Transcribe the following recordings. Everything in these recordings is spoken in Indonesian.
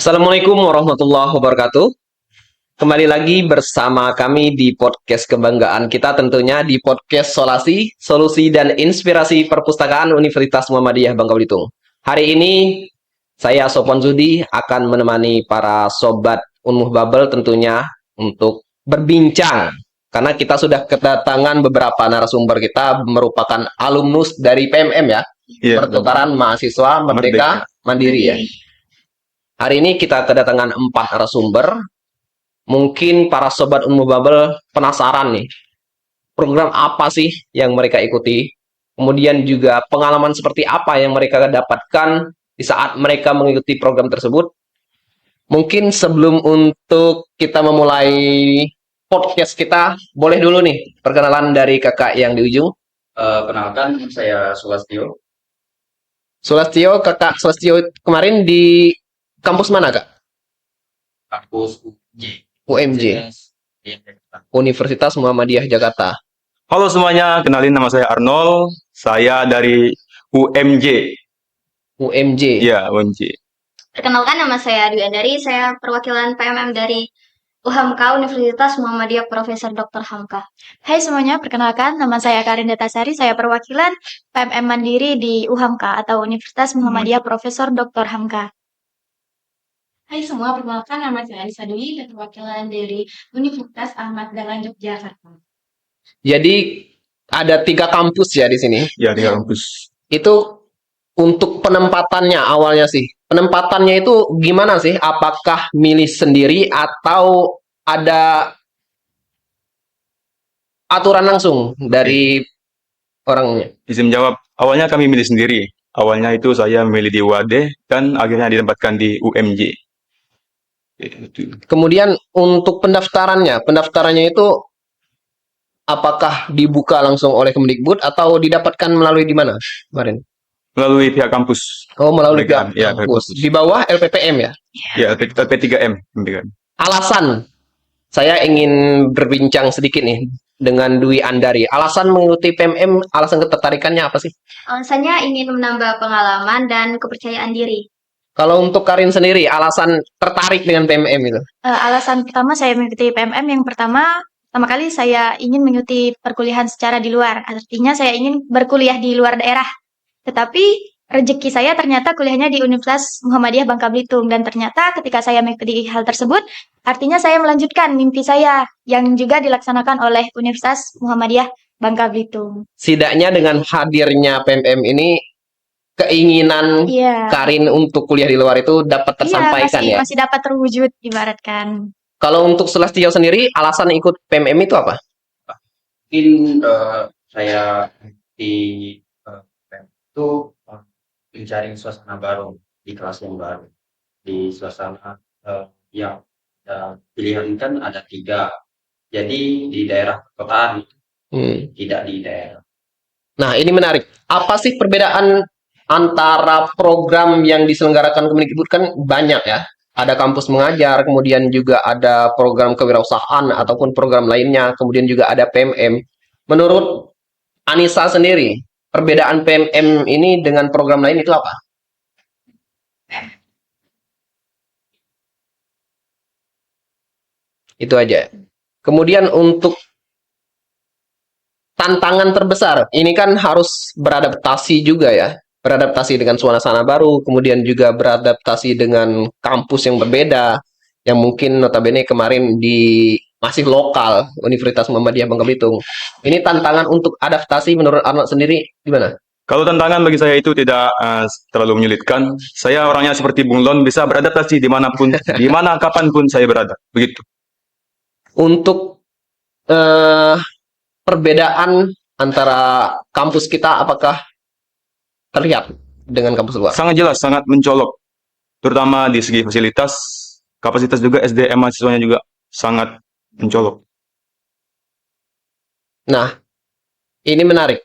Assalamualaikum warahmatullahi wabarakatuh. Kembali lagi bersama kami di podcast kebanggaan kita tentunya di podcast Solasi, Solusi dan Inspirasi Perpustakaan Universitas Muhammadiyah Bangka Belitung. Hari ini saya Sopwan Zudi akan menemani para sobat Unmuh Babel tentunya untuk berbincang karena kita sudah kedatangan beberapa narasumber kita merupakan alumnus dari PMM ya, Iya, Pertukaran Mahasiswa Merdeka Mandiri ya. Hari ini kita kedatangan 4 narasumber. Mungkin para sobat Unmuh Babel penasaran nih, program apa sih yang mereka ikuti? Kemudian juga pengalaman seperti apa yang mereka dapatkan di saat mereka mengikuti program tersebut. Mungkin sebelum untuk kita memulai podcast kita, boleh dulu nih perkenalan dari kakak yang di ujung. Kenalkan, saya Sulastio. Sulastio, kakak Sulastio kemarin di kampus mana kak? Kampus UJ. UMJ, Universitas Muhammadiyah Jakarta. Halo semuanya, kenalin nama saya Arnold. Saya dari UMJ. UMJ. Iya, UMJ. Perkenalkan, nama saya Dwi Andari, saya perwakilan PMM dari UHAMKA Universitas Muhammadiyah Profesor Dr. Hamka. Hai semuanya, perkenalkan nama saya Karin Detasari, saya perwakilan PMM Mandiri di UHAMKA atau Universitas Muhammadiyah Profesor Dr. Hamka. Hai semua, perkenalkan nama saya Alisa Dwi dan perwakilan dari Universitas Ahmad Dahlan Yogyakarta. Jadi ada 3 kampus ya di sini. Ya, di kampus. Itu untuk penempatannya awalnya sih. Penempatannya itu gimana sih? Apakah milih sendiri atau ada aturan langsung dari orangnya? Izin menjawab, awalnya kami milih sendiri. Awalnya itu saya memilih di UAD dan akhirnya ditempatkan di UMJ. Itu. Kemudian untuk pendaftarannya itu apakah dibuka langsung oleh Kemdikbud atau didapatkan melalui di mana kemarin? Melalui pihak kampus. Oh, melalui Mereka, pihak ya, kampus. kampus. Di bawah LPPM ya? Ya, LP3M. Alasan saya ingin berbincang sedikit nih dengan Dwi Andari. Alasan mengikuti PMM, alasan ketertarikannya apa sih? Alasannya ingin menambah pengalaman dan kepercayaan diri. Kalau untuk Karin sendiri, alasan tertarik dengan PMM itu? Alasan pertama saya mengikuti PMM yang pertama kali saya ingin mengikuti perkuliahan secara di luar. Artinya saya ingin berkuliah di luar daerah. Tetapi rezeki saya ternyata kuliahnya di Universitas Muhammadiyah Bangka Belitung. Dan ternyata ketika saya mengikuti hal tersebut, artinya saya melanjutkan mimpi saya yang juga dilaksanakan oleh Universitas Muhammadiyah Bangka Belitung. Setidaknya dengan hadirnya PMM ini, keinginan Iya. Karin untuk kuliah di luar itu dapat tersampaikan Iya, ya? masih dapat terwujud ibaratkan. Kalau untuk Sulastio sendiri, alasan ikut PMM itu apa? Mungkin saya di itu mencari suasana baru di kelas yang baru. Di suasana yang pilihan kan ada 3. Jadi di daerah perkotaan, tidak di daerah. Nah, ini menarik. Apa sih perbedaan antara program yang diselenggarakan Kemdikbud kan banyak ya? Ada kampus mengajar, kemudian juga ada program kewirausahaan ataupun program lainnya, kemudian juga ada PMM. Menurut Anissa sendiri, perbedaan PMM ini dengan program lain itu apa? Itu aja. Kemudian untuk tantangan terbesar, ini kan harus beradaptasi juga ya. Beradaptasi dengan suasana baru, kemudian juga beradaptasi dengan kampus yang berbeda, yang mungkin notabene kemarin di masih lokal, Universitas Muhammadiyah Bangka Belitung. Ini tantangan untuk adaptasi menurut Arnold sendiri gimana? Kalau tantangan bagi saya itu tidak terlalu menyulitkan. Saya orangnya seperti Bung Lon, bisa beradaptasi dimanapun, dimana kapanpun saya berada. Begitu. Untuk perbedaan antara kampus kita apakah terlihat dengan kampus luar? Sangat jelas, sangat mencolok. Terutama di segi fasilitas, kapasitas juga SDM mahasiswanya juga sangat mencolok. Nah, ini menarik.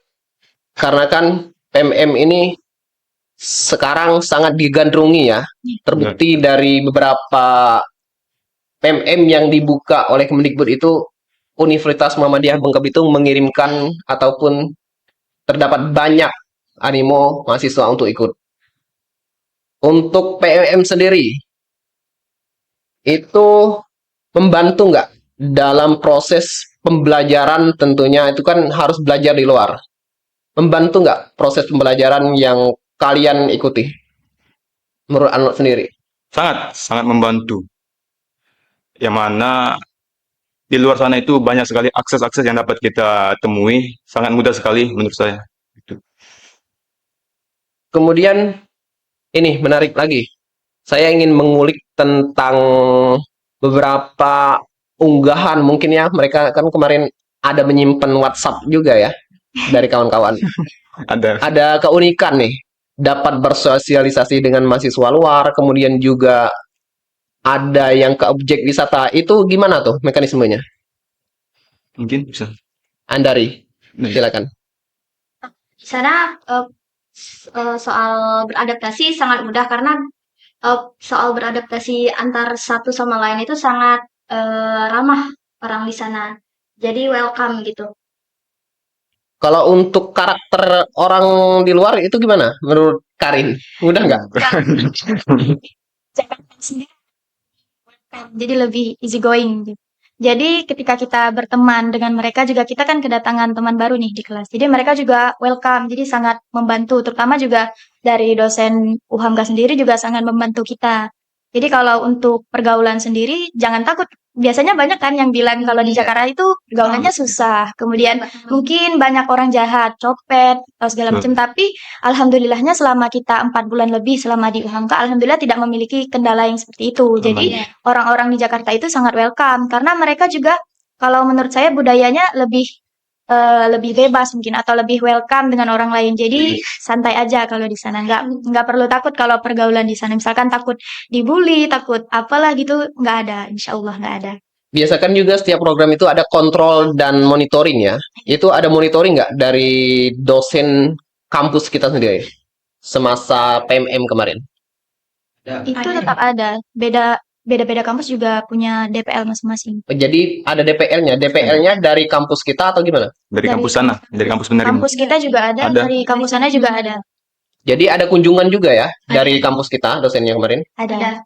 Karena kan PMM ini sekarang sangat digandrungi ya. Terbukti dari beberapa PMM yang dibuka oleh Kemdikbud itu Universitas Muhammadiyah Bangka Belitung mengirimkan ataupun terdapat banyak animo mahasiswa untuk ikut. Untuk PMM sendiri, itu membantu nggak dalam proses pembelajaran? Tentunya itu kan harus belajar di luar. Membantu nggak proses pembelajaran yang kalian ikuti? Menurut Anwar sendiri. Sangat membantu. Yang mana di luar sana itu banyak sekali akses-akses yang dapat kita temui, sangat mudah sekali menurut saya. Gitu. Kemudian ini menarik lagi. Saya ingin mengulik tentang beberapa unggahan mungkin ya. Mereka kan kemarin ada menyimpan WhatsApp juga ya dari kawan-kawan. Ada Ada keunikan nih. Dapat bersosialisasi dengan mahasiswa luar, kemudian juga ada yang ke objek wisata. Itu gimana tuh mekanismenya? mungkin bisa. Andari, Nih. silakan. Di sana soal beradaptasi sangat mudah karena soal beradaptasi antar satu sama lain itu sangat ramah orang di sana. Jadi welcome gitu. Kalau untuk karakter orang di luar itu gimana menurut Karin? Mudah nggak? Jakarta sendiri welcome, jadi lebih easy going gitu. Jadi ketika kita berteman dengan mereka juga kita kan kedatangan teman baru nih di kelas. Jadi mereka juga welcome, jadi sangat membantu. Terutama juga dari dosen UHAMKA sendiri juga sangat membantu kita. Jadi kalau untuk pergaulan sendiri jangan takut. Biasanya banyak kan yang bilang kalau di Jakarta itu pergaulannya susah. Kemudian mungkin banyak orang jahat, copet, atau segala macam. Tapi alhamdulillahnya selama kita 4 bulan lebih selama di UHAMKA, alhamdulillah tidak memiliki kendala yang seperti itu. Jadi orang-orang di Jakarta itu sangat welcome karena mereka juga kalau menurut saya budayanya lebih bebas mungkin atau lebih welcome dengan orang lain. Jadi santai aja kalau di sana. Nggak perlu takut kalau pergaulan di sana. Misalkan takut dibully, takut apalah gitu, nggak ada. Insya Allah nggak ada. Biasakan juga setiap program itu ada kontrol dan monitoring ya. Itu ada monitoring nggak dari dosen kampus kita sendiri semasa PMM kemarin? Itu tetap ada. Beda-beda kampus juga punya DPL masing-masing. Jadi ada DPL-nya. DPL-nya dari kampus kita atau gimana? Dari Dari kampus sana, dari kampus penerima. Kampus kita juga ada, Ada. dari kampus sana juga ada. Jadi ada kunjungan juga ya dari kampus kita dosennya kemarin. Ada.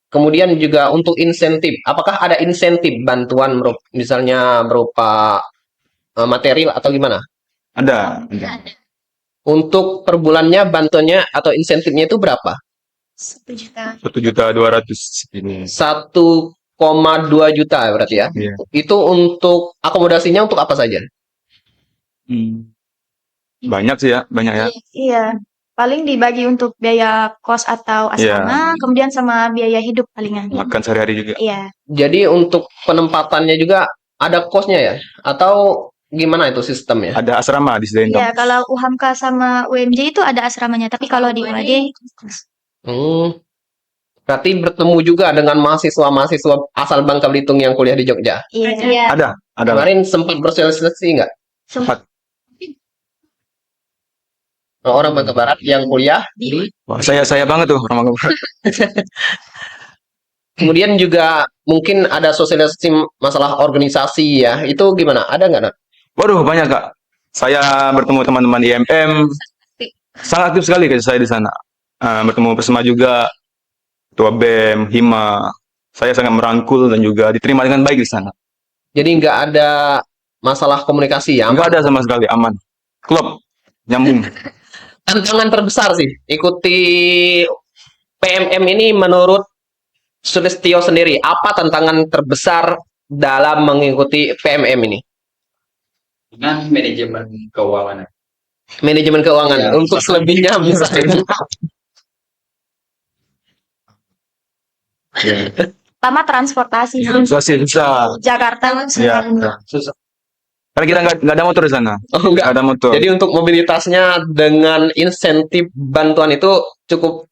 Kemudian juga untuk insentif. Apakah ada insentif bantuan misalnya berupa material atau gimana? Ada. Untuk per bulannya bantuannya atau insentifnya itu berapa? 1 juta. 1.200.000 ini. 1,2 juta berarti ya. Iya. Itu untuk akomodasinya untuk apa saja? Banyak sih ya, banyak ya. Iya. Paling dibagi untuk biaya kos atau asrama, kemudian sama biaya hidup palingan. Makan sehari-hari juga. Iya. Jadi untuk penempatannya juga ada kosnya ya? Atau gimana itu sistemnya? Ada asrama di sini. Iya, kalau UHAMKA sama UMJ itu ada asramanya, tapi kalau di UAD Berarti bertemu juga dengan mahasiswa-mahasiswa asal Bangka Belitung yang kuliah di Jogja. iya. Ada. Kemarin sempat bersosialisasi nggak? Sempat. Orang Bangka Barat yang kuliah di Wah, saya banget tuh orang Bangka Barat. kemudian juga mungkin ada sosialisasi masalah organisasi ya. Itu gimana? Ada nggak, Nak? Waduh, banyak Kak. Saya bertemu teman-teman IMM. Sangat aktif sekali saya di sana. Bertemu Persema juga, Ketua BEM, Hima. Saya sangat merangkul dan juga diterima dengan baik di sana. Jadi nggak ada masalah komunikasi ya? Enggak ada sama sekali, aman. Klop, nyambung. Tantangan terbesar sih ikuti PMM ini menurut Sulistyo sendiri. Apa tantangan terbesar dalam mengikuti PMM ini? Dengan manajemen keuangan. Manajemen keuangan. Ya, Untuk selebihnya misalnya. Pertama transportasi sih. Susah. Jakarta Ya. Susah. Karena kita nggak ada motor di sana. Oh, enggak. Nggak ada motor. Jadi untuk mobilitasnya dengan insentif bantuan itu cukup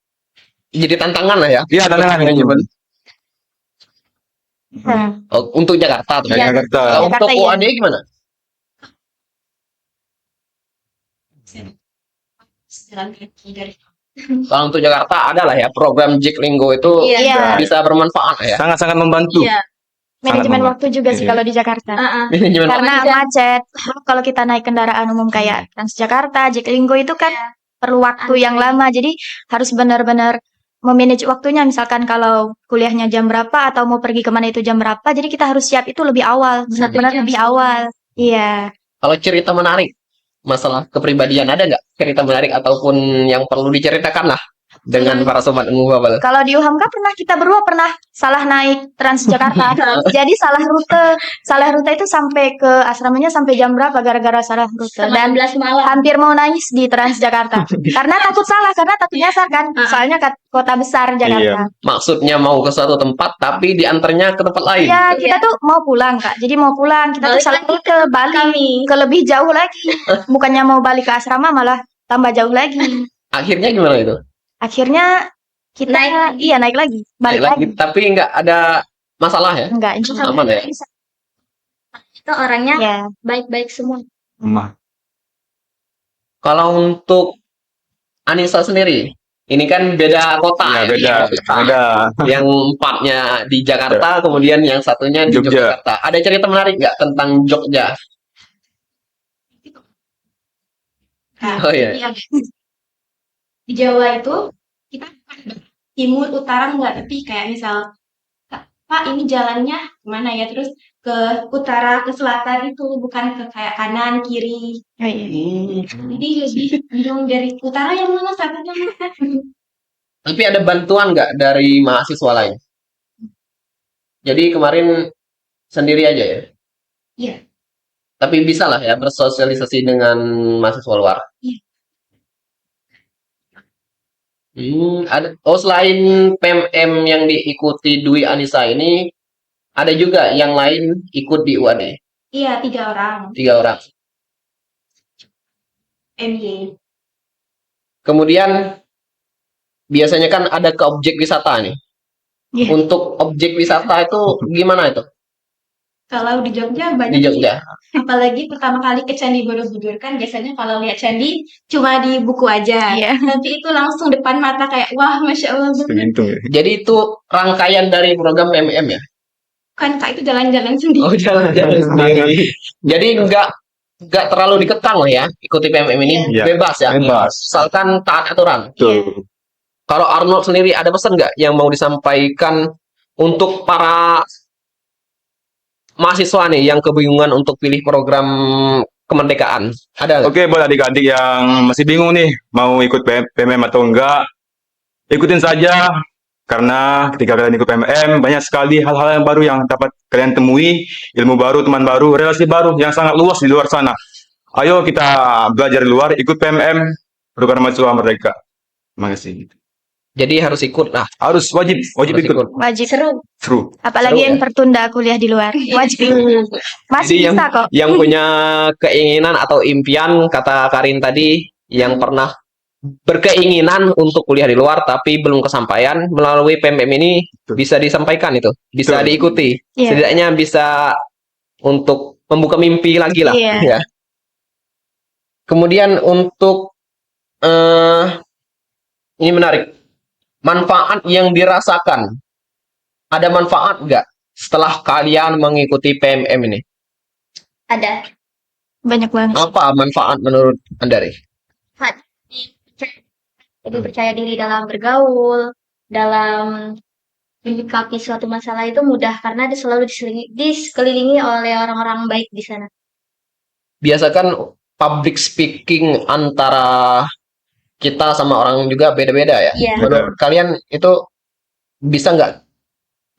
jadi tantangan lah ya. Iya, tantangan manajemen. Oh, untuk Jakarta tuh. Dari Jakarta. Kalau untuk Jakarta, iya. UAD gimana? Jalan kaki dari Kalau untuk Jakarta ada lah ya program Jiklingo itu Iya. bisa bermanfaat ya. Sangat-sangat membantu. Iya. Manajemen Sangat waktu juga sih Iya. kalau di Jakarta. Manajemen Karena macet. Kalau kita naik kendaraan umum kayak Transjakarta, Jaklinggo itu kan perlu waktu yang lama. Jadi harus benar-benar memanage waktunya. Misalkan kalau kuliahnya jam berapa atau mau pergi kemana itu jam berapa, jadi kita harus siap itu lebih awal, benar-benar lebih awal. Iya. Kalau cerita menarik, masalah kepribadian ada nggak cerita menarik ataupun yang perlu diceritakan lah dengan para sobat Unmu Bubble? Kalau di UHAMKA kita berdua pernah salah naik Transjakarta. Jadi salah rute itu sampai ke asramanya sampai jam berapa gara-gara salah rute. Dan 19 malam. hampir mau nangis di Transjakarta. Karena takut salah, karena takut nyasar kan. Soalnya kota besar Jakarta. Maksudnya mau ke suatu tempat tapi diantarnya ke tempat lain. Iya, kita tuh mau pulang, Kak. Jadi mau pulang, kita tuh Balik salah lagi rute balik ke lebih jauh lagi. Bukannya mau balik ke asrama malah tambah jauh lagi. Akhirnya gimana itu? Akhirnya kita naik lagi, balik lagi. Tapi nggak ada masalah ya? Enggak, insya Allah. Aman ya? Itu orangnya Ya. baik-baik semua. Kalau untuk Anissa sendiri, ini kan beda kota Ya, beda. Yang 4-nya di Jakarta, kemudian yang satunya di Jogja. Yogyakarta. Ada cerita menarik nggak tentang Jogja? Oh iya. Iya. Di Jawa itu kita timur utara enggak, tapi kayak misal Pak ini jalannya kemana ya, terus ke utara ke selatan itu bukan ke kayak kanan kiri, Oh, iya. jadi lebih bingung dari utara yang mana selatan yang mana. Tapi ada bantuan nggak dari mahasiswa lain? Jadi kemarin sendiri aja ya? Iya. Tapi bisa lah ya bersosialisasi dengan mahasiswa luar. Iya. Selain PMM yang diikuti Dwi Anissa ini, ada juga yang lain ikut di UAD. Iya, 3 orang 3 orang. MY. Kemudian biasanya kan ada ke objek wisata nih. Iya. Untuk objek wisata itu gimana itu Kalau di Jogja banyak di Jogja? sih. Apalagi pertama kali ke Candi Borobudur kan biasanya kalau lihat candi cuma di buku aja. Iya. Nanti itu langsung depan mata kayak wah masya Allah banget. Begitu ya. Jadi itu rangkaian dari program PMM ya? Kan Kak itu jalan-jalan sendiri. Oh, jalan-jalan sendiri. Jadi nggak terlalu dikekang lah ya ikuti PMM ini, Iya. bebas ya. Bebas. Asalkan taat aturan. Betul. Kalau Arnold sendiri ada pesan nggak yang mau disampaikan untuk para mahasiswa nih yang kebingungan untuk pilih program kemerdekaan? Ada nggak? Oke, buat adik-adik yang masih bingung nih mau ikut PMM atau enggak, ikutin saja. Karena ketika kalian ikut PMM, banyak sekali hal-hal yang baru yang dapat kalian temui, ilmu baru, teman baru, relasi baru yang sangat luas di luar sana. Ayo kita belajar di luar, ikut PMM, program mahasiswa merdeka. Terima kasih. Jadi harus ikut lah. Harus wajib Harus ikut. Wajib. Seru. Apalagi Seru, yang ya? tertunda kuliah di luar. Wajib. Jadi Masih bisa kok. yang punya keinginan atau impian, kata Karin tadi, yang pernah berkeinginan untuk kuliah di luar tapi belum kesampaian, melalui PMM ini Betul. bisa disampaikan itu, bisa Betul. diikuti. Iya. Setidaknya bisa untuk membuka mimpi lagi lah. Iya. Ya. Kemudian untuk ini menarik, manfaat yang dirasakan. Ada manfaat nggak setelah kalian mengikuti PMM ini? Ada. Banyak banget. Apa manfaat menurut Andari? Lebih percaya diri dalam bergaul, dalam menyikapi suatu masalah itu mudah karena dia selalu dikelilingi oleh orang-orang baik di sana. Biasakan public speaking antara kita sama orang juga beda-beda ya. Iya. Menurut kalian itu bisa nggak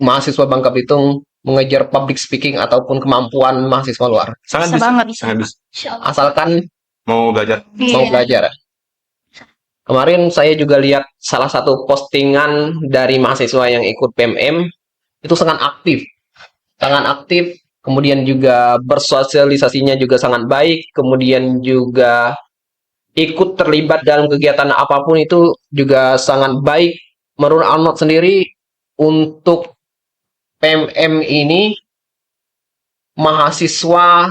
mahasiswa Bangka Belitung mengejar public speaking ataupun kemampuan mahasiswa luar? Sangat Bisa bisa. banget. Sangat bisa. Insya Allah. Asalkan Mau belajar. mau Iya. belajar. Kemarin saya juga lihat salah satu postingan dari mahasiswa yang ikut PMM itu sangat aktif. Sangat aktif, kemudian juga bersosialisasinya juga sangat baik, kemudian juga ikut terlibat dalam kegiatan apapun itu juga sangat baik. Menurut Arnold sendiri, untuk PMM ini mahasiswa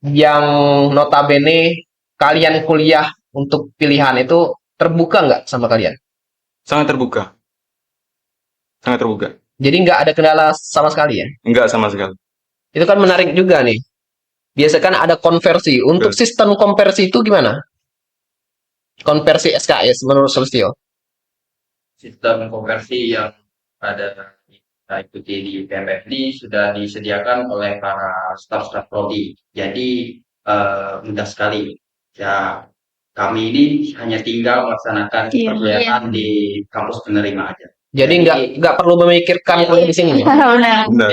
yang notabene kalian kuliah untuk pilihan itu terbuka nggak sama kalian? Sangat terbuka. Sangat terbuka. Jadi nggak ada kendala sama sekali ya? Enggak sama sekali. Itu kan menarik juga nih. Biasa kan ada konversi. Untuk Betul. sistem konversi itu gimana? Konversi SKS menurut Solstio. sistem konversi yang ada kita ikuti di PMF ini sudah disediakan oleh para staf-staf prodi. Jadi mudah sekali. Ya, kami ini hanya tinggal melaksanakan Iya. perkuliahan di kampus penerima aja. Jadi nggak perlu memikirkan kuliah di sini. Benar. Benar.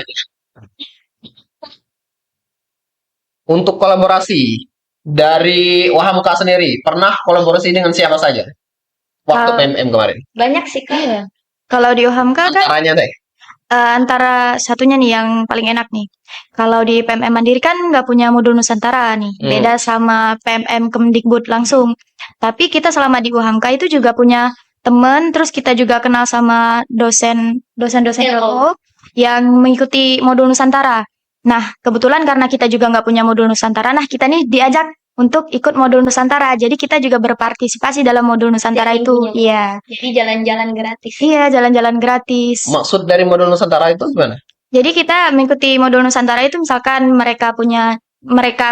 Untuk kolaborasi dari Wahamka sendiri, pernah kolaborasi dengan siapa saja waktu PMM kemarin? Banyak sih Kak. Iya. Kalau di UHAMKA kan Caranya deh. antara satunya nih yang paling enak nih. Kalau di PMM Mandiri kan nggak punya modul Nusantara nih, beda sama PMM Kemdikbud langsung. Tapi kita selama di UHAMKA itu juga punya teman, terus kita juga kenal sama dosen-dosen LO yang mengikuti modul Nusantara. Nah, kebetulan karena kita juga nggak punya modul Nusantara, nah kita nih diajak untuk ikut modul Nusantara. Jadi kita juga berpartisipasi dalam modul Nusantara Jadi itu. punya. Iya. Jadi jalan-jalan gratis. Iya, jalan-jalan gratis. Maksud dari modul Nusantara itu gimana? Jadi kita mengikuti modul Nusantara itu misalkan mereka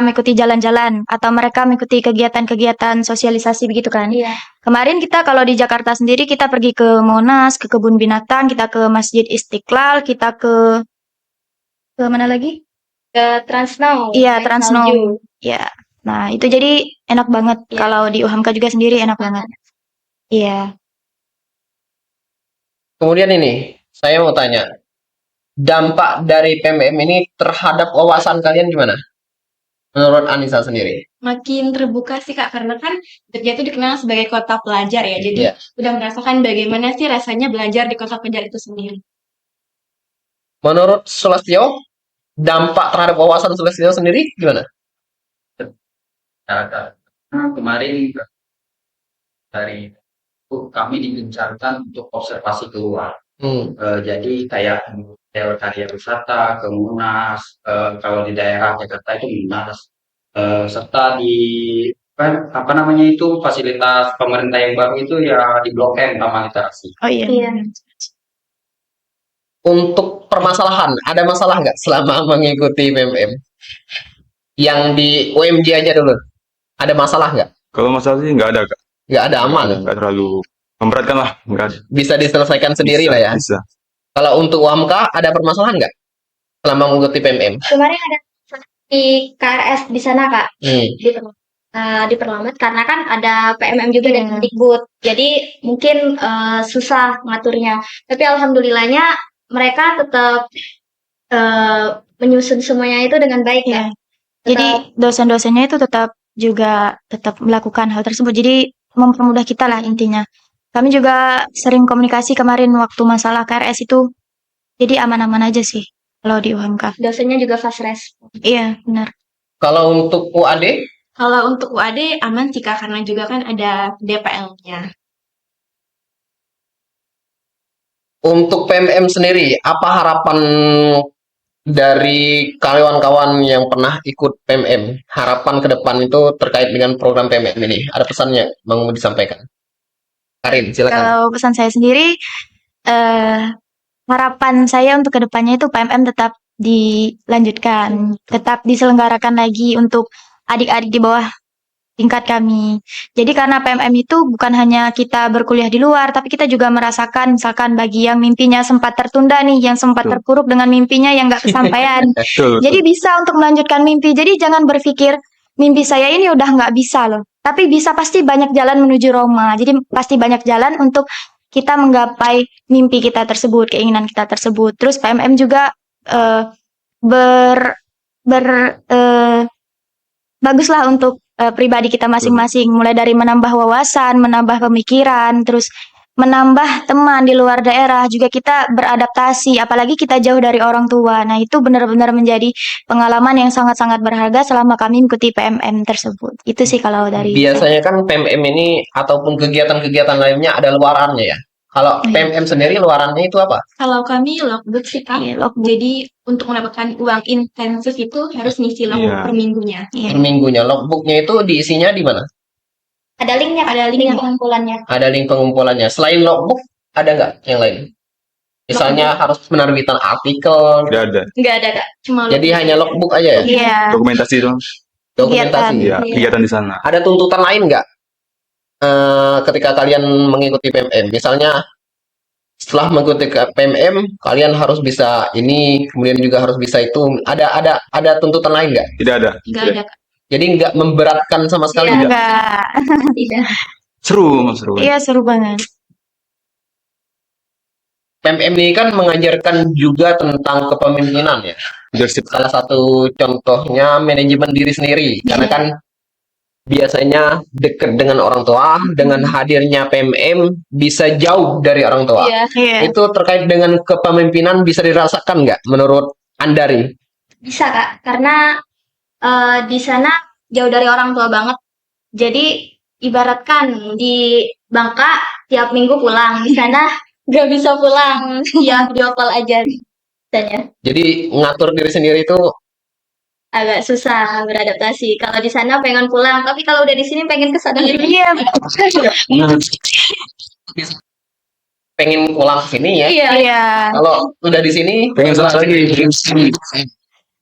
mengikuti jalan-jalan atau mereka mengikuti kegiatan-kegiatan sosialisasi begitu kan. Iya. Kemarin kita kalau di Jakarta sendiri kita pergi ke Monas, ke kebun binatang, kita ke Masjid Istiqlal, kita ke mana lagi? Ke Transnow. Iya, naik Transnow. salju. Ya. Nah, itu jadi enak banget. Iya. Kalau di UHAMKA juga sendiri enak banget. Iya. Kemudian ini, saya mau tanya, dampak dari PMM ini terhadap wawasan kalian gimana? Menurut Anissa sendiri. Makin terbuka sih Kak, karena kan Jogja itu dikenal sebagai kota pelajar ya. Jadi Iya. udah merasakan bagaimana sih rasanya belajar di kota pelajar itu sendiri. Menurut Sulastyo, dampak terhadap wawasan Sulastyo sendiri gimana? Kemarin dari kami digencarkan untuk observasi keluar. Jadi kayak karya wisata ke Monas, kalau di daerah Jakarta itu Monas, serta di apa namanya itu fasilitas pemerintah yang baru itu ya di Blok M Taman Literasi. Oh iya. Iya. Untuk permasalahan, ada masalah nggak selama mengikuti PMM? Yang di UMJ aja dulu. Ada masalah nggak? Kalau masalah sih nggak ada, Kak. Nggak ada, aman. Nggak terlalu memberatkan lah. Nggak ada. Bisa diselesaikan sendiri Bisa, lah ya. Bisa. Kalau untuk UMK, ada permasalahan nggak selama mengikuti PMM? Kemarin ada di KRS di sana Kak. Hmm. Diperlambat karena kan ada PMM juga dan Kemdikbud. Jadi mungkin susah ngaturnya. Tapi alhamdulillahnya mereka tetap menyusun semuanya itu dengan baik Iya. ya. Jadi dosen-dosennya itu tetap melakukan hal tersebut. Jadi mempermudah kita lah intinya. Kami juga sering komunikasi kemarin waktu masalah KRS itu. Jadi aman-aman aja sih kalau di UHAMKA. Dosennya juga fast respon. Iya, benar. Kalau untuk UAD, Kalau untuk UAD aman sih Kak, karena juga kan ada DPL-nya. untuk PMM sendiri, apa harapan dari kawan-kawan yang pernah ikut PMM? Harapan ke depan itu terkait dengan program PMM ini. Ada pesannya mau disampaikan? Karin, silakan. Kalau pesan saya sendiri, harapan saya untuk kedepannya itu PMM tetap dilanjutkan, tetap diselenggarakan lagi untuk adik-adik di bawah tingkat kami. Jadi karena PMM itu bukan hanya kita berkuliah di luar, tapi kita juga merasakan misalkan bagi yang mimpinya sempat tertunda nih, yang sempat Betul. terpuruk dengan mimpinya yang nggak kesampaian. Betul. Jadi bisa untuk melanjutkan mimpi. Jadi jangan berpikir mimpi saya ini udah nggak bisa loh. Tapi bisa, pasti banyak jalan menuju Roma. Jadi pasti banyak jalan untuk kita menggapai mimpi kita tersebut, keinginan kita tersebut. Terus PMM juga baguslah untuk pribadi kita masing-masing. Mulai dari menambah wawasan, menambah pemikiran, terus menambah teman di luar daerah, juga kita beradaptasi, apalagi kita jauh dari orang tua. Nah, itu benar-benar menjadi pengalaman yang sangat-sangat berharga selama kami mengikuti PMM tersebut. Itu sih kalau dari Biasanya kan PMM ini ataupun kegiatan-kegiatan lainnya ada luarannya ya. Kalau PMM sendiri luarannya itu apa? Kalau kami logbook sih Kak. Iya, logbook. Jadi untuk mendapatkan uang intensif itu harus ngisi logbook Iya. per minggunya. Iya. Per minggunya. Logbooknya itu diisinya di mana? Ada linknya, Ada link linknya. pengumpulannya. Ada link pengumpulannya. Selain logbook, ada nggak yang lain? Misalnya harus penerbitan artikel. Tidak ada. Nggak ada Kak, cuma Jadi hanya logbook aja ya? Iya. Dokumentasi dong. Dokumentasi. Iya, Iya. kegiatan di sana. Ada tuntutan lain nggak ketika kalian mengikuti PMM? Misalnya setelah mengikuti PMM kalian harus bisa ini, kemudian juga harus bisa itu. Ada tuntutan lain nggak? Tidak ada. Nggak ada, Kak. Jadi nggak memberatkan sama sekali. Iya. Enggak. Tidak. Seru. Iya, seru banget. PMM ini kan mengajarkan juga tentang kepemimpinan ya. Leadership. Salah satu contohnya manajemen diri sendiri. Karena kan biasanya dekat dengan orang tua, dengan hadirnya PMM bisa jauh dari orang tua. Iya. Iya. Itu terkait dengan kepemimpinan bisa dirasakan nggak menurut Andari? Bisa, Kak. Karena di sana jauh dari orang tua banget. Jadi ibaratkan di Bangka tiap minggu pulang, di sana nggak bisa pulang. Ya video call aja biasanya. Jadi ngatur diri sendiri itu Agak susah beradaptasi. Kalau di sana pengen pulang, tapi kalau udah di sini pengen ke sana lagi. Iya. pengen pulang ke sini ya. Iya. Iya. Kalau udah di sini Pengen salah lagi.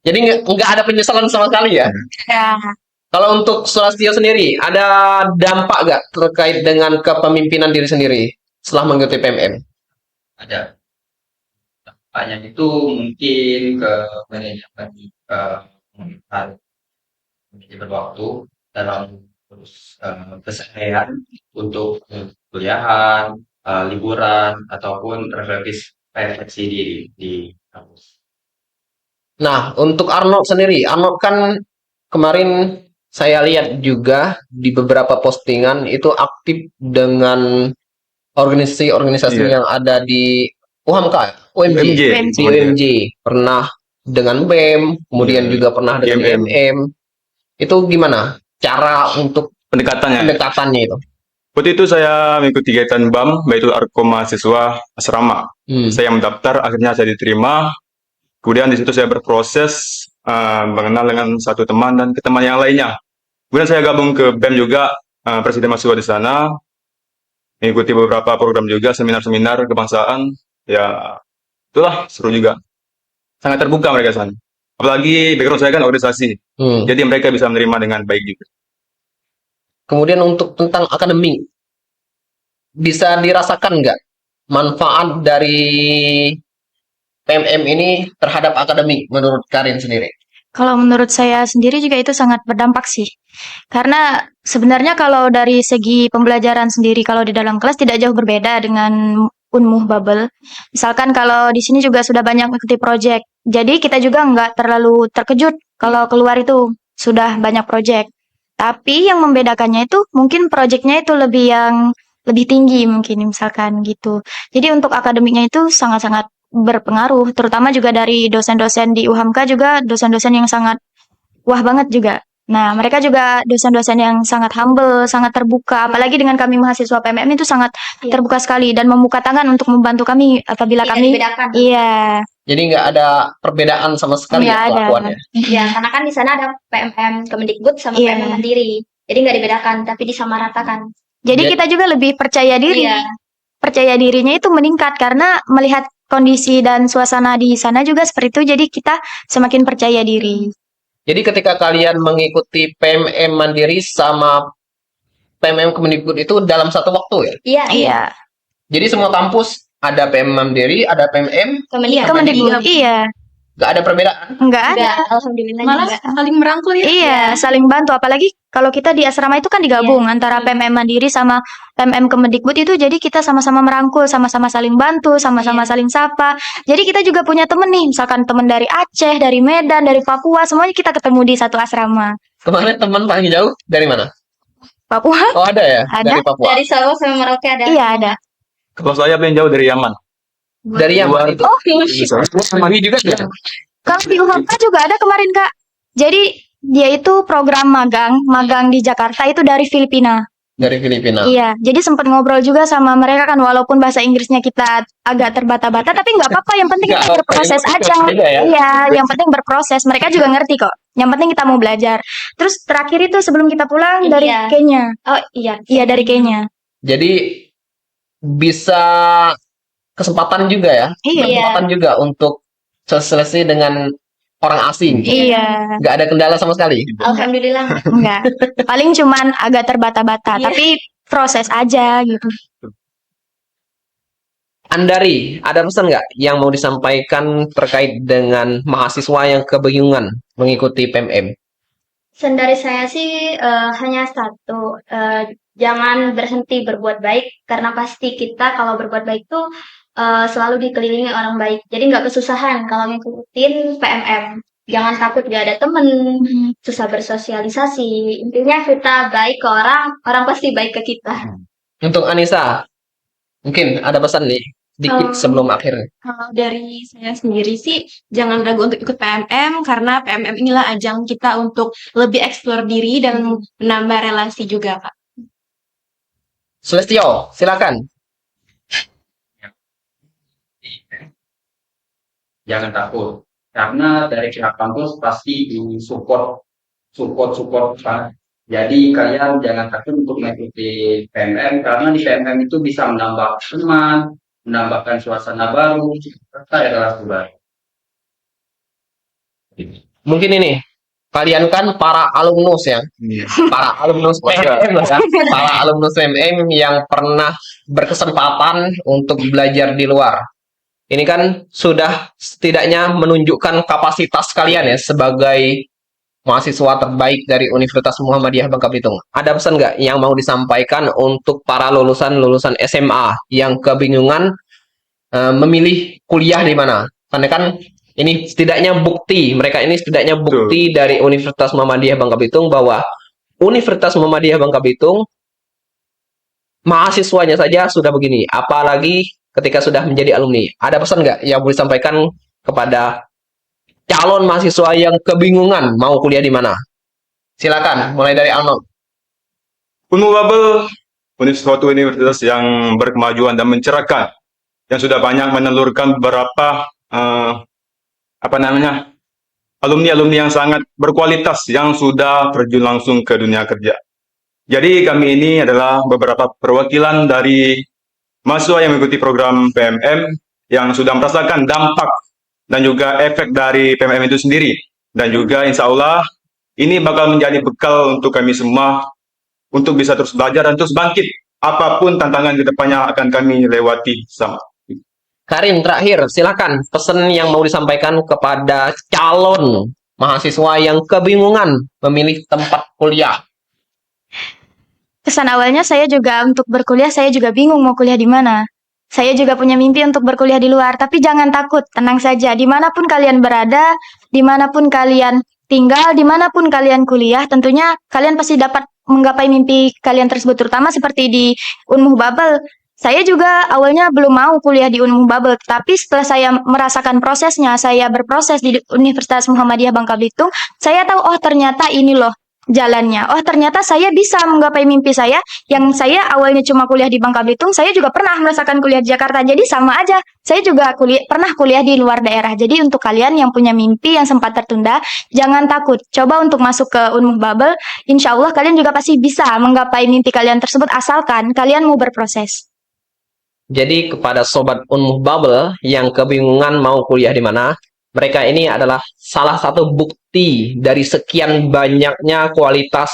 jadi nggak ada penyesalan sama sekali ya. Ya. Kalau untuk Sulastyo sendiri, ada dampak nggak terkait dengan kepemimpinan diri sendiri setelah mengikuti PMM? Ada. Dampaknya itu mungkin ke manajemen manajemen waktu dalam keseharian untuk kuliahan, liburan ataupun refleksi diri di kampus. Nah, untuk Arnold sendiri, Arnold kan kemarin saya lihat juga di beberapa postingan itu aktif dengan organisasi-organisasi Iya. yang ada di UHAMKA, UMJ, UMJ. di UMJ. Pernah dengan BEM, kemudian Iya. juga pernah dengan IMM. IMM. Itu gimana cara untuk Pendekatannya. pendekatannya itu? Waktu itu saya mengikuti kegiatan BAM, yaitu Arko Mahasiswa Asrama. Saya mendaftar, akhirnya saya diterima. Kemudian di situ saya berproses mengenal dengan satu teman dan ke teman yang lainnya. Kemudian saya gabung ke BEM juga, presiden mahasiswa di sana, mengikuti beberapa program juga, seminar-seminar kebangsaan. Ya, itulah seru juga. Sangat terbuka mereka sana. Apalagi background saya kan organisasi, jadi mereka bisa menerima dengan baik juga. Kemudian untuk tentang akademik, bisa dirasakan nggak manfaat dari PMM ini terhadap akademik menurut Karin sendiri? Kalau menurut saya sendiri juga itu sangat berdampak sih. Karena sebenarnya kalau dari segi pembelajaran sendiri, kalau di dalam kelas tidak jauh berbeda dengan Unmuh Bubble. Misalkan kalau di sini juga sudah banyak mengikuti project. Jadi kita juga nggak terlalu terkejut kalau keluar itu sudah banyak project. Tapi yang membedakannya itu mungkin projectnya itu lebih tinggi mungkin misalkan gitu. Jadi untuk akademiknya itu sangat-sangat berpengaruh, terutama juga dari dosen-dosen di UHAMKA juga dosen-dosen yang sangat wah banget juga. Nah, mereka juga dosen-dosen yang sangat humble, sangat terbuka. Apalagi dengan kami mahasiswa PMM itu sangat terbuka sekali dan membuka tangan untuk membantu kami apabila Tidak kami. dibedakan. Iya, Jadi nggak ada perbedaan sama sekali nggak ya ada. kelakuannya. Ya, karena kan di sana ada PMM Kemendikbud sama Iya. PMM Mandiri. Jadi nggak dibedakan, tapi disamaratakan. Jadi Iya. kita juga lebih percaya diri. Iya. Percaya dirinya itu meningkat karena melihat kondisi dan suasana di sana juga seperti itu. Jadi kita semakin percaya diri. Jadi ketika kalian mengikuti PMM Mandiri sama PMM Kemendikbud itu dalam satu waktu ya? Iya. Iya, Jadi semua kampus ada PMM Mandiri, ada PMM, Kemendikbud. Kemendikbud. Iya, nggak ada perbedaan. nggak ada. Enggak, alhamdulillah Malah enggak. saling merangkul ya. Iya, saling bantu. Apalagi kalau kita di asrama itu kan digabung antara PMM Mandiri sama PMM Kemendikbud itu, jadi kita sama-sama merangkul, sama-sama saling bantu, sama-sama Iya. saling sapa. Jadi kita juga punya temen nih, misalkan temen dari Aceh, dari Medan, dari Papua, semuanya kita ketemu di satu asrama. Kemarin teman paling jauh dari mana? Papua? Oh ada ya? Ada. Dari Papua. Dari Solo sama Merauke ada. Iya, ada. Kalau saya paling jauh dari Yaman. Dari Yaman itu. Oh, Magi juga ya? kalau di UHAMKA juga ada kemarin, Kak. Jadi dia itu program magang di Jakarta itu dari Filipina. Dari Filipina. Iya, jadi sempat ngobrol juga sama mereka kan, walaupun bahasa Inggrisnya kita agak terbata-bata, tapi nggak apa-apa, yang penting Nggak kita apa-apa, berproses yang penting aja. beda ya. Iya, yang penting berproses. Mereka juga ngerti kok. Yang penting kita mau belajar. Terus terakhir itu sebelum kita pulang dari Iya. Kenya. Oh iya. Iya, dari Kenya. Jadi bisa kesempatan juga ya? Iya. Kesempatan juga untuk sosialisasi dengan orang asing. Iya, Nggak ada kendala sama sekali. Alhamdulillah. enggak. Paling cuman agak terbata-bata, Iya. tapi proses aja gitu. Andari, ada pesan nggak yang mau disampaikan terkait dengan mahasiswa yang kebingungan mengikuti PMM? Pesan dari saya sih hanya satu, jangan berhenti berbuat baik karena pasti kita kalau berbuat baik tuh selalu dikelilingi orang baik. Jadi nggak kesusahan kalau ngikutin PMM. Jangan takut gak ada temen, susah bersosialisasi. Intinya kita baik ke orang, orang pasti baik ke kita. Untuk Anissa, mungkin ada pesan nih, dikit sebelum akhir. Kalau dari saya sendiri sih, jangan ragu untuk ikut PMM, karena PMM inilah ajang kita untuk lebih eksplor diri dan menambah relasi juga, Kak. Celestio, silakan. Jangan takut, karena dari pihak kampus pasti support Pak. Jadi kalian jangan takut untuk mengikuti PMM, karena di PMM itu bisa menambah teman, menambahkan suasana baru, serta relasi baru. Mungkin ini, kalian kan para alumnus ya, para alumnus PMM lah ya, para alumnus PMM yang pernah berkesempatan untuk belajar di luar. Ini kan sudah setidaknya menunjukkan kapasitas kalian ya sebagai mahasiswa terbaik dari Universitas Muhammadiyah Bangka Belitung. Ada pesan nggak yang mau disampaikan untuk para lulusan SMA yang kebingungan memilih kuliah di mana? Karena kan ini setidaknya bukti, mereka ini setidaknya bukti dari Universitas Muhammadiyah Bangka Belitung bahwa Universitas Muhammadiyah Bangka Belitung mahasiswanya saja sudah begini, apalagi ketika sudah menjadi alumni. Ada pesan nggak yang boleh disampaikan kepada calon mahasiswa yang kebingungan mau kuliah di mana? Silakan, mulai dari Arnold. Unmu Babel, suatu universitas yang berkemajuan dan mencerahkan, yang sudah banyak menelurkan beberapa alumni-alumni yang sangat berkualitas yang sudah terjun langsung ke dunia kerja. Jadi kami ini adalah beberapa perwakilan dari mahasiswa yang mengikuti program PMM yang sudah merasakan dampak dan juga efek dari PMM itu sendiri. Dan juga insya Allah ini bakal menjadi bekal untuk kami semua untuk bisa terus belajar dan terus bangkit. Apapun tantangan ke depannya akan kami lewati sama. Karin, terakhir, silakan pesan yang mau disampaikan kepada calon mahasiswa yang kebingungan memilih tempat kuliah. Kesan awalnya saya juga untuk berkuliah, saya juga bingung mau kuliah di mana. Saya juga punya mimpi untuk berkuliah di luar, tapi jangan takut, tenang saja. Dimanapun kalian berada, dimanapun kalian tinggal, dimanapun kalian kuliah, tentunya kalian pasti dapat menggapai mimpi kalian tersebut, terutama seperti di Unmuh Babel. Saya juga awalnya belum mau kuliah di Unmuh Babel, tapi setelah saya merasakan prosesnya, saya berproses di Universitas Muhammadiyah Bangka Belitung, saya tahu, oh ternyata ini loh jalannya. Oh ternyata saya bisa menggapai mimpi saya, yang saya awalnya cuma kuliah di Bangka Belitung, saya juga pernah merasakan kuliah di Jakarta. Jadi sama aja, saya juga pernah kuliah di luar daerah. Jadi untuk kalian yang punya mimpi yang sempat tertunda, jangan takut. Coba untuk masuk ke Unmuh Babel, insya Allah kalian juga pasti bisa menggapai mimpi kalian tersebut, asalkan kalian mau berproses. Jadi kepada sobat Unmuh Babel yang kebingungan mau kuliah di mana, mereka ini adalah salah satu bukti dari sekian banyaknya kualitas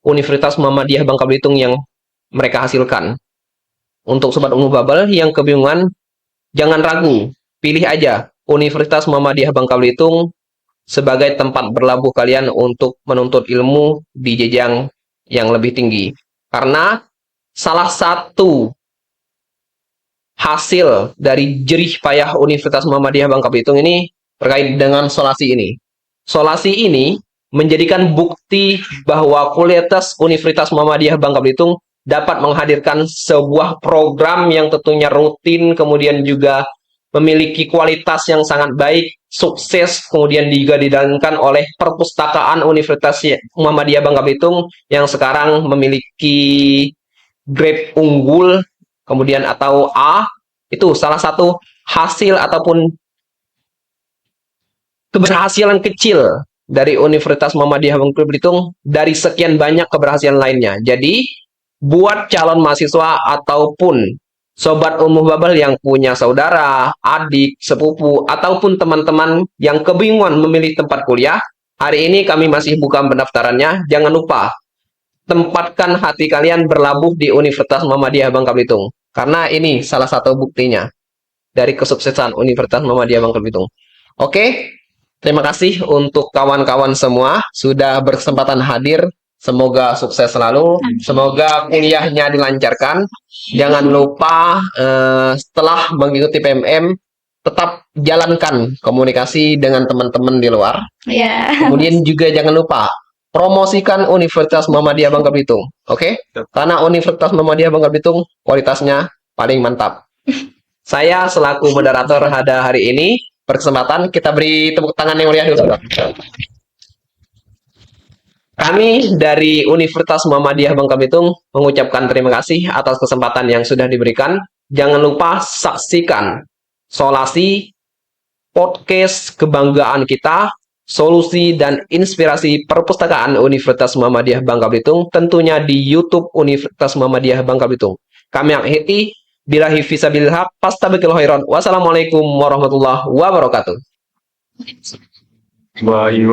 Universitas Muhammadiyah Bangka Belitung yang mereka hasilkan. Untuk sobat Unmuh Babel yang kebingungan, jangan ragu, pilih aja Universitas Muhammadiyah Bangka Belitung sebagai tempat berlabuh kalian untuk menuntut ilmu di jenjang yang lebih tinggi. Karena salah satu hasil dari jerih payah Universitas Muhammadiyah Bangka Belitung ini terkait dengan solasi ini. Solasi ini menjadikan bukti bahwa kualitas Universitas Muhammadiyah Bangka Belitung dapat menghadirkan sebuah program yang tentunya rutin, kemudian juga memiliki kualitas yang sangat baik, sukses, kemudian juga dijalankan oleh perpustakaan Universitas Muhammadiyah Bangka Belitung yang sekarang memiliki grade unggul, kemudian atau A. Itu salah satu hasil ataupun keberhasilan kecil dari Universitas Muhammadiyah Bangka Belitung dari sekian banyak keberhasilan lainnya. Jadi, buat calon mahasiswa ataupun sobat Unmuh Babel yang punya saudara, adik, sepupu, ataupun teman-teman yang kebingungan memilih tempat kuliah, hari ini kami masih buka pendaftarannya. Jangan lupa, tempatkan hati kalian berlabuh di Universitas Muhammadiyah Bangka Belitung. Karena ini salah satu buktinya dari kesuksesan Universitas Muhammadiyah Bangka Belitung. Oke, terima kasih untuk kawan-kawan semua sudah berkesempatan hadir. Semoga sukses selalu. Semoga kuliahnya dilancarkan. Jangan lupa setelah mengikuti PMM tetap jalankan komunikasi dengan teman-teman di luar. Ya. Kemudian juga jangan lupa promosikan Universitas Muhammadiyah Bangka Belitung. Oke? Karena Universitas Muhammadiyah Bangka Belitung kualitasnya paling mantap. Saya selaku moderator pada hari ini berkesempatan kita beri tepuk tangan yang meriah dulu. Kami dari Universitas Muhammadiyah Bangka Belitung mengucapkan terima kasih atas kesempatan yang sudah diberikan. Jangan lupa saksikan Solasi, podcast kebanggaan kita, solusi dan inspirasi perpustakaan Universitas Muhammadiyah Bangka Belitung, tentunya di YouTube Universitas Muhammadiyah Bangka Belitung. Kami akhiri, billahi fisabilil haq, fastabiqul khairan. Wassalamualaikum warahmatullahi wabarakatuh. Baik.